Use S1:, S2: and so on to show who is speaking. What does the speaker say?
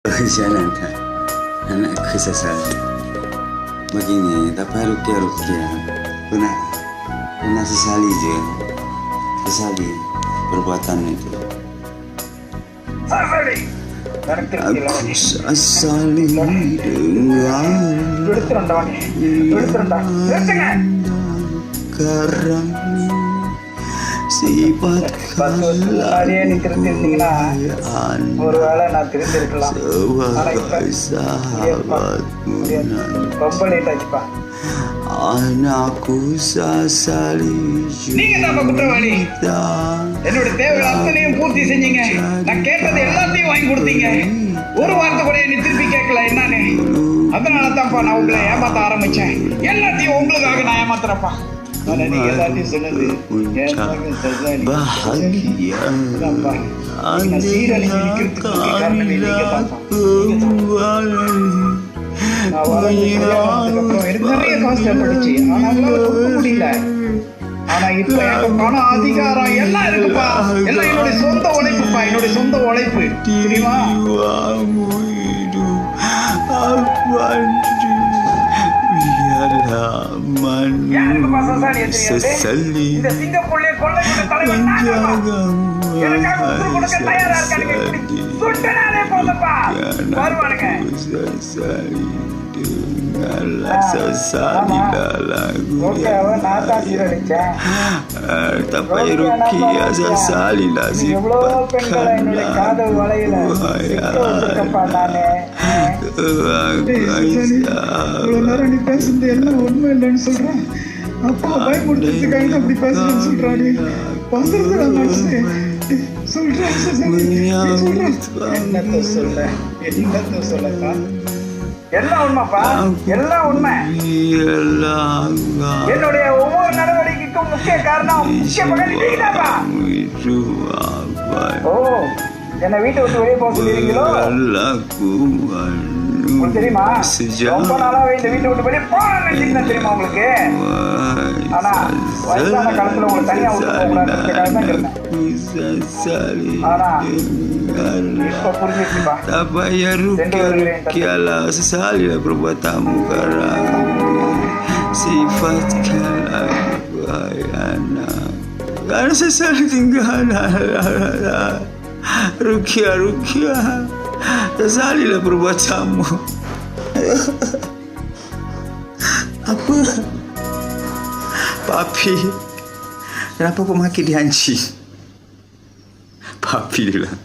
S1: Jalan tak. Anakku sesali. Begini, tapi rukia. Pernah sesali je. Sesali perbuatan itu. Aku sesali dengan karang sifat kalian sebagai sahabatmu anakku sesali juta.
S2: என்னோட தேவைகள் அத்தனையும் பூர்த்தி செஞ்சீங்க. நான் கேட்டது எல்லாத்தையும் வாங்கி கொடுத்தீங்க. ஒரு வார்த்தை கூட நீ திருப்பி கேட்கல என்னன்னு. அதனால தான்ப்பா நான் உங்களை ஏமாத்த ஆரம்பிச்சேன். எல்லாத்தையும் உங்களுக்காக நான் ஏமாத்துறப்பா. நீங்க எல்லாத்தையும் சொன்னது
S1: bahagia
S2: ஆனா இப்ப எனக்கு பணம் அதிகாரம் எல்லாம் இருக்குப்பா. எல்லாம் என்னுடைய சொந்த உழைப்புப்பா. என்னுடைய சொந்த உழைப்பு தெரியுமா?
S1: sesali dengarlah sesali lagu tak payah rukia sesali lah sifatkanlah
S2: அப்பா பயமுறுத்துறதுக்காக அப்படி பேசுறேன்னு சொல்றானே. வந்துருக்குடா மனசு. என்னத்த சொல்லப்பா. எல்லாம் உண்மைப்பா. எல்லாம் உண்மை. என்னுடைய ஒவ்வொரு நடவடிக்கைக்கும் முக்கிய காரணம் முக்கிய பகுதி நீங்கதாப்பா. ஓ, என்ன வீட்டை விட்டு வெளியே போக சொல்லிருக்கீங்களோ? தெரியுமா? ரொம்ப நாளாவே இந்த வீட்டை விட்டு வெளியே போன தெரியுமா உங்களுக்கு? ஆனா வயசான காலத்துல உங்களுக்கு தனியா விட்டு ஆனா இப்ப புரிஞ்சிருச்சுப்பா.
S1: tak payah rukia sesali lah perbuatanmu karang sifatkanlah wahai anak karena sesali tinggal rukia sesali lah perbuatanmu. Apa? Papi, kenapa kau maki dia anjing? Papi dia bilang.